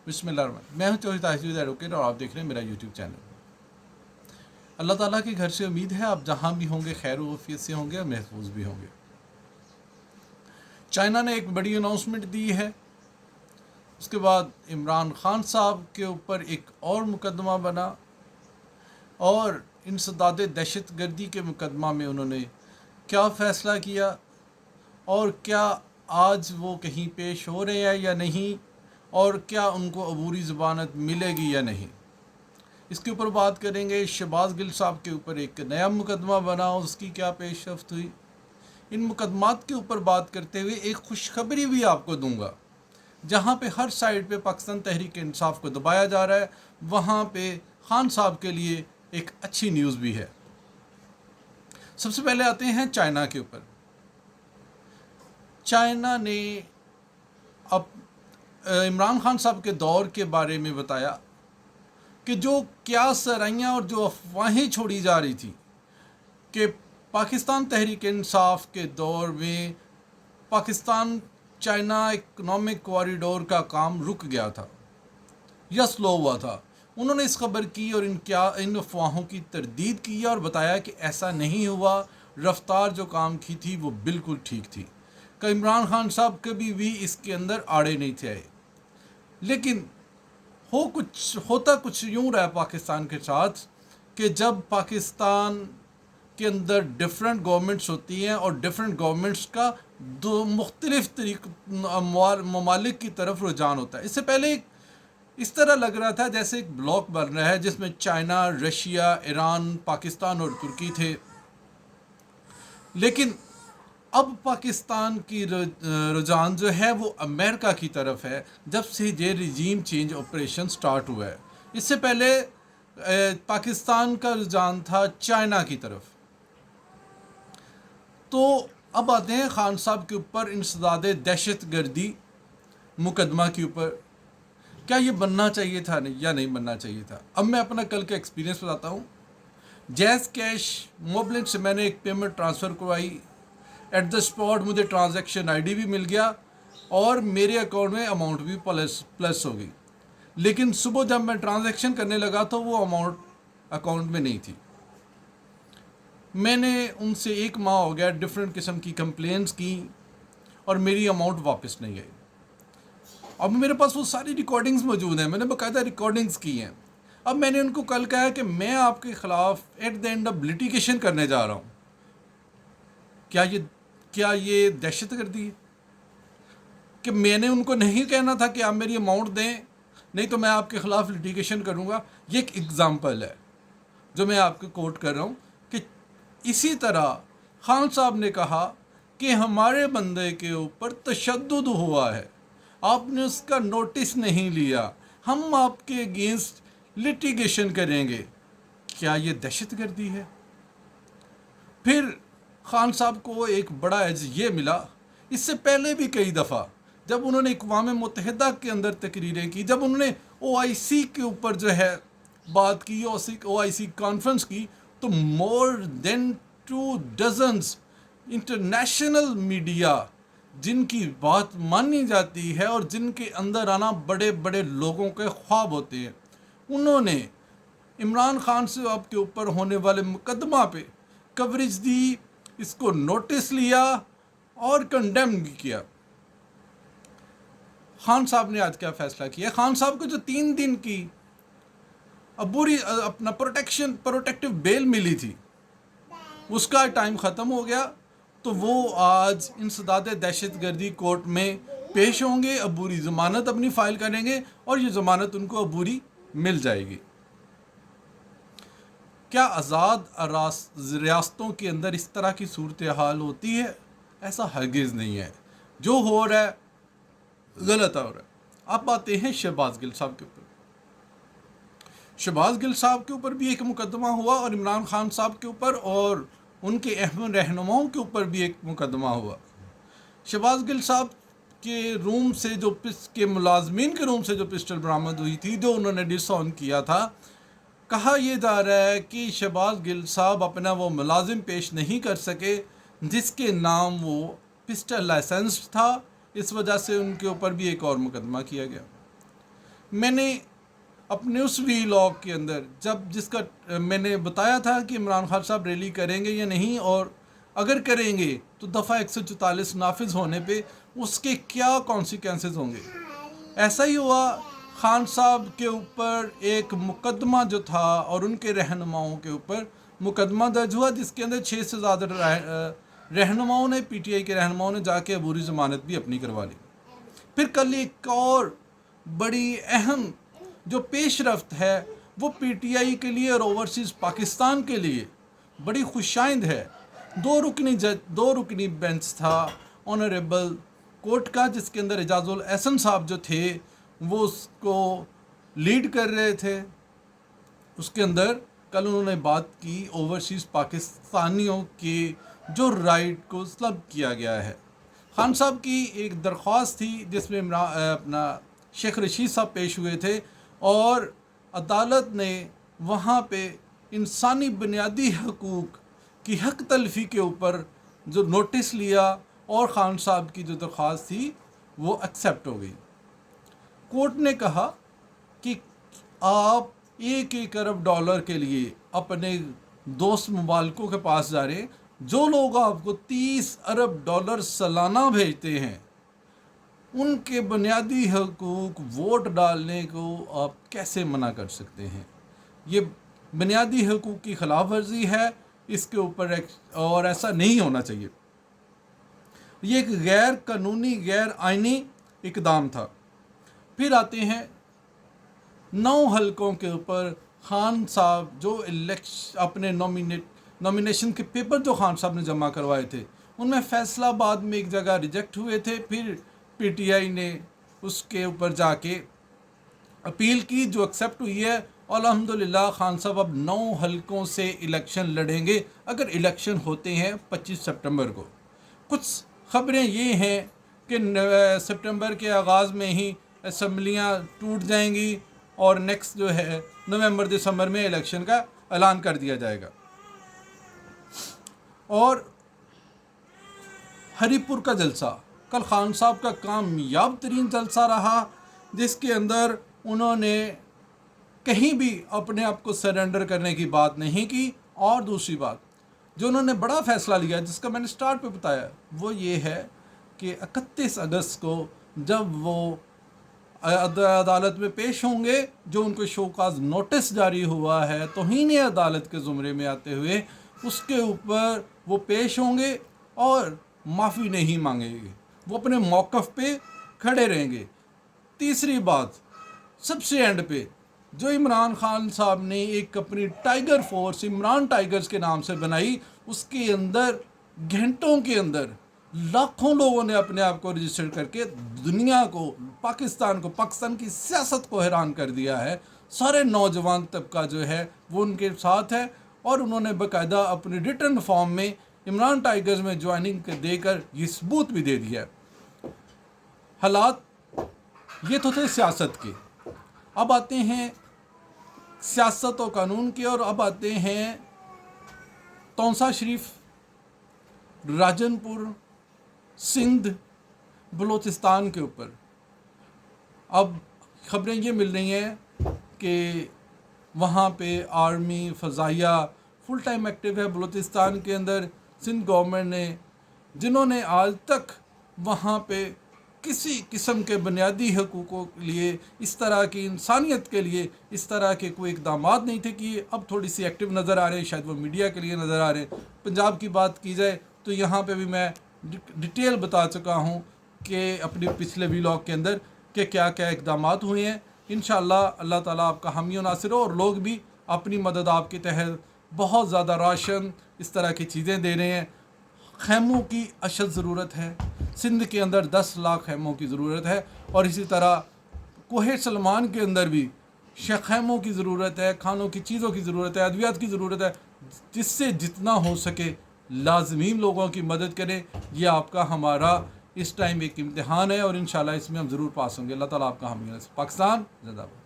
बिस्मिल्लाह। मैं हूं तौहीद ताहिर एडवोकेट और आप देख रहे हैं मेरा यूट्यूब चैनल। अल्लाह ताला के घर से उम्मीद है आप जहां भी होंगे खैर वफियत से होंगे और महफूज भी होंगे। चाइना ने एक बड़ी अनाउंसमेंट दी है। उसके बाद इमरान खान साहब के ऊपर एक और मुकदमा बना और इंसदाद दहशत गर्दी के मुकदमा में उन्होंने क्या फ़ैसला किया और क्या आज वो कहीं पेश हो रहे हैं या नहीं, और क्या उनको अबूरी ज़मानत मिलेगी या नहीं, इसके ऊपर बात करेंगे। शहबाज गिल साहब के ऊपर एक नया मुकदमा बना, उसकी क्या पेशरफ्त हुई, इन मुकदमात के ऊपर बात करते हुए एक खुशखबरी भी आपको दूंगा। जहाँ पे हर साइड पे पाकिस्तान तहरीक इंसाफ को दबाया जा रहा है, वहाँ पे खान साहब के लिए एक अच्छी न्यूज़ भी है। सबसे पहले आते हैं चाइना के ऊपर। चाइना ने अब इमरान खान साहब के दौर के बारे में बताया कि जो क्या सराइयाँ और जो अफवाहें छोड़ी जा रही थी कि पाकिस्तान तहरीक इंसाफ के दौर में पाकिस्तान चाइना इकनॉमिक कॉरिडोर का काम रुक गया था या स्लो हुआ था, उन्होंने इस खबर की और इन अफवाहों की तरदीद की और बताया कि ऐसा नहीं हुआ, रफ्तार जो काम की थी वो बिल्कुल ठीक थी, कि इमरान खान साहब कभी भी इसके अंदर आड़े नहीं थे। लेकिन होता कुछ यूँ रहा पाकिस्तान के साथ कि जब पाकिस्तान के अंदर डिफरेंट गवर्नमेंट्स होती हैं और डिफरेंट गवर्नमेंट्स का दो मुख्तलिफ ममालिक की तरफ रुझान होता है। इससे पहले इस तरह लग रहा था जैसे एक ब्लॉक बन रहा है जिसमें चाइना, रशिया, ईरान, पाकिस्तान और तुर्की थे। लेकिन अब पाकिस्तान की रुझान जो है वो अमेरिका की तरफ है, जब से ये रिजीम चेंज ऑपरेशन स्टार्ट हुआ है। इससे पहले पाकिस्तान का रुझान था चाइना की तरफ। तो अब आते हैं खान साहब के ऊपर इंसदाद दहशत गर्दी मुकदमा के ऊपर। क्या ये बनना चाहिए था या नहीं बनना चाहिए था? अब मैं अपना कल का एक्सपीरियंस बताता हूँ। जैज़ कैश मोबलिंक से मैंने एक पेमेंट ट्रांसफ़र करवाई, एट द स्पॉट मुझे ट्रांजैक्शन आईडी भी मिल गया और मेरे अकाउंट में अमाउंट भी प्लस हो गई। लेकिन सुबह जब मैं ट्रांजैक्शन करने लगा तो वो अमाउंट अकाउंट में नहीं थी। मैंने उनसे 1 माह हो गया डिफरेंट किस्म की कंप्लेंट्स की और मेरी अमाउंट वापस नहीं आई। अब मेरे पास वो सारी रिकॉर्डिंग्स मौजूद हैं, मैंने बाकायदा रिकॉर्डिंग्स की हैं। अब मैंने उनको कल कहा कि मैं आपके ख़िलाफ़ at the end of litigation करने जा रहा हूँ। क्या ये दहशत गर्दी है कि मैंने उनको नहीं कहना था कि आप मेरी अमाउंट दें, नहीं तो मैं आपके ख़िलाफ़ लिटिगेशन करूँगा। ये एक एग्ज़ाम्पल है जो मैं आपको कोट कर रहा हूँ कि इसी तरह खान साहब ने कहा कि हमारे बंदे के ऊपर तशद्दुद हुआ है, आपने उसका नोटिस नहीं लिया, हम आपके अगेंस्ट लिटिगेशन करेंगे। क्या ये दहशत गर्दी है? फिर खान साहब को एक बड़ा एज ये मिला, इससे पहले भी कई दफ़ा जब उन्होंने अक़वाम मुत्तहिदा के अंदर तकरीरें की, जब उन्होंने OIC के ऊपर जो है बात की, OIC कॉन्फ्रेंस की, तो more than 2 dozens international media जिनकी बात मानी जाती है और जिनके अंदर आना बड़े बड़े लोगों के ख्वाब होते हैं, उन्होंने इमरान खान साहब के ऊपर होने वाले मुकदमा पे कवरेज दी, इसको नोटिस लिया और कंडेम भी किया। खान साहब ने आज क्या फ़ैसला किया? खान साहब को जो 3 दिन की अबूरी अपना प्रोटेक्टिव बेल मिली थी, उसका टाइम ख़त्म हो गया, तो वो आज इंसदाद दहशत गर्दी कोर्ट में पेश होंगे, अबूरी ज़मानत अपनी फ़ाइल करेंगे और ये ज़मानत उनको अबूरी मिल जाएगी। क्या आज़ाद रियासतों के अंदर इस तरह की सूरत हाल होती है? ऐसा हरगिज़ नहीं है। जो हो रहा है गलत हो रहा है। अब आते हैं शहबाज गिल साहब के ऊपर। शहबाज गिल साहब के ऊपर भी एक मुकदमा हुआ और इमरान खान साहब के ऊपर और उनके अहम रहनुमाओं के ऊपर भी एक मुकदमा हुआ। शहबाज गिल साहब के रूम से के मुलाजमीन के रूम से जो पिस्टल बरामद हुई थी, जो उन्होंने डिसऑन किया था, कहा यह जा रहा है कि शहबाज गिल साहब अपना वो मुलाजिम पेश नहीं कर सके जिसके नाम वो पिस्टल लाइसेंस था, इस वजह से उनके ऊपर भी एक और मुकदमा किया गया। میں نے اپنے اس ویلاگ کے اندر جس کا میں نے بتایا تھا کہ عمران خان صاحب ریلی کریں گے یا نہیں، اور اگر کریں گے تو دفعہ 144 نافذ ہونے پہ اس کے کیا کانسیکوینسز ہوں گے۔ ایسا ہی ہوا، خان صاحب کے اوپر ایک مقدمہ جو تھا اور ان کے رہنماؤں کے اوپر مقدمہ درج ہوا، جس کے اندر 6 سے زیادہ رہنماؤں نے، پی ٹی آئی کے رہنماؤں نے جا کے عبوری ضمانت بھی اپنی کروا لی۔ پھر کل ایک اور بڑی اہم جو پیش رفت ہے وہ پی ٹی آئی کے لیے اور اوورسیز پاکستان کے لیے بڑی خوشائند ہے۔ دو رکنی بینچ تھا آنریبل کورٹ کا، جس کے اندر اعجاز الاحسن صاحب جو تھے وہ اس کو لیڈ کر رہے تھے۔ اس کے اندر کل انہوں نے بات کی اوورسیز پاکستانیوں کے جو رائٹ کو سلب کیا گیا ہے۔ خان صاحب کی ایک درخواست تھی جس میں اپنا شیخ رشید صاحب پیش ہوئے تھے، اور عدالت نے وہاں پہ انسانی بنیادی حقوق کی حق تلفی کے اوپر جو نوٹس لیا، اور خان صاحب کی جو درخواست تھی وہ ایکسیپٹ ہو گئی۔ کورٹ نے کہا کہ آپ $1 ارب کے لیے اپنے دوست ممالکوں کے پاس جا رہے ہیں، جو لوگ آپ کو $30 ارب سالانہ بھیجتے ہیں، ان کے بنیادی حقوق ووٹ ڈالنے کو آپ کیسے منع کر سکتے ہیں؟ یہ بنیادی حقوق کی خلاف ورزی ہے، اس کے اوپر اور ایسا نہیں ہونا چاہیے۔ یہ ایک غیر قانونی، غیر آئینی اقدام تھا۔ پھر آتے ہیں 9 حلقوں کے اوپر خان صاحب جو اپنے نامینیشن کے پیپر جو خان صاحب نے جمع کروائے تھے، ان میں فیصلہ آباد میں ایک جگہ ریجیکٹ ہوئے تھے، پھر پی ٹی آئی نے اس کے اوپر جا کے اپیل کی جو ایکسیپٹ ہوئی ہے۔ الحمدللہ خان صاحب اب 9 حلقوں سے الیکشن لڑیں گے، اگر الیکشن ہوتے ہیں 25 سپٹمبر کو۔ کچھ خبریں یہ ہیں کہ سپٹمبر کے آغاز میں ہی اسمبلیاں ٹوٹ جائیں گی اور نیکسٹ جو ہے نومبر دسمبر میں الیکشن کا اعلان کر دیا جائے گا۔ اور ہری پور کا جلسہ کل خان صاحب کا کامیاب ترین جلسہ رہا، جس کے اندر انہوں نے کہیں بھی اپنے آپ کو سرنڈر کرنے کی بات نہیں کی۔ اور دوسری بات جو انہوں نے بڑا فیصلہ لیا، جس کا میں نے سٹارٹ پہ بتایا، وہ یہ ہے کہ 31 اگست کو جب وہ عدالت میں پیش ہوں گے، جو ان کو شوکاز نوٹس جاری ہوا ہے توہین عدالت کے زمرے میں آتے ہوئے، اس کے اوپر وہ پیش ہوں گے اور معافی نہیں مانگیں گے، وہ اپنے موقف پہ کھڑے رہیں گے۔ تیسری بات، سب سے اینڈ پہ جو عمران خان صاحب نے ایک اپنی ٹائیگر فورس عمران ٹائیگرز کے نام سے بنائی، اس کے اندر گھنٹوں کے اندر لاکھوں لوگوں نے اپنے آپ کو رجسٹر کر کے دنیا کو، پاکستان کی سیاست کو حیران کر دیا ہے۔ سارے نوجوان طبقہ جو ہے وہ ان کے ساتھ ہے، اور انہوں نے باقاعدہ اپنی ریٹن فارم میں عمران ٹائیگرز میں جوائننگ دے کر یہ ثبوت بھی دے دیا ہے۔ حالات یہ تو تھے سیاست کے، اب آتے ہیں سیاست و قانون کے، اور اب آتے ہیں تونسا شریف، راجن پور، سندھ، بلوچستان کے اوپر۔ اب خبریں یہ مل رہی ہیں کہ وہاں پہ آرمی فضائیہ فل ٹائم ایکٹیو ہے بلوچستان کے اندر۔ سندھ گورنمنٹ نے، جنہوں نے آج تک وہاں پہ کسی قسم کے بنیادی حقوقوں کے لیے، اس طرح کی انسانیت کے لیے اس طرح کے کوئی اقدامات نہیں تھے، کہ اب تھوڑی سی ایکٹیو نظر آ رہے ہیں، شاید وہ میڈیا کے لیے نظر آ رہے ہیں۔ پنجاب کی بات کی جائے تو یہاں پہ بھی میں ڈیٹیل بتا چکا ہوں کہ اپنے پچھلے ویلاگ کے اندر کہ کیا کیا اقدامات ہوئے ہیں۔ انشاءاللہ اللہ تعالیٰ آپ کا حامی و ناصر ہو، اور لوگ بھی اپنی مدد آپ کے تحت بہت زیادہ راشن، اس طرح کی چیزیں دے رہے ہیں۔ خیموں کی اشد ضرورت ہے، سندھ کے اندر 10 لاکھ خیموں کی ضرورت ہے، اور اسی طرح کوہ سلمان کے اندر بھی خیموں کی ضرورت ہے، کھانوں کی چیزوں کی ضرورت ہے، ادویات کی ضرورت ہے۔ جس سے جتنا ہو سکے لازمین لوگوں کی مدد کریں۔ یہ آپ کا ہمارا اس ٹائم ایک امتحان ہے، اور انشاءاللہ اس میں ہم ضرور پاس ہوں گے۔ اللہ تعالیٰ آپ کا حامی ہے۔ پاکستان زندہ باد۔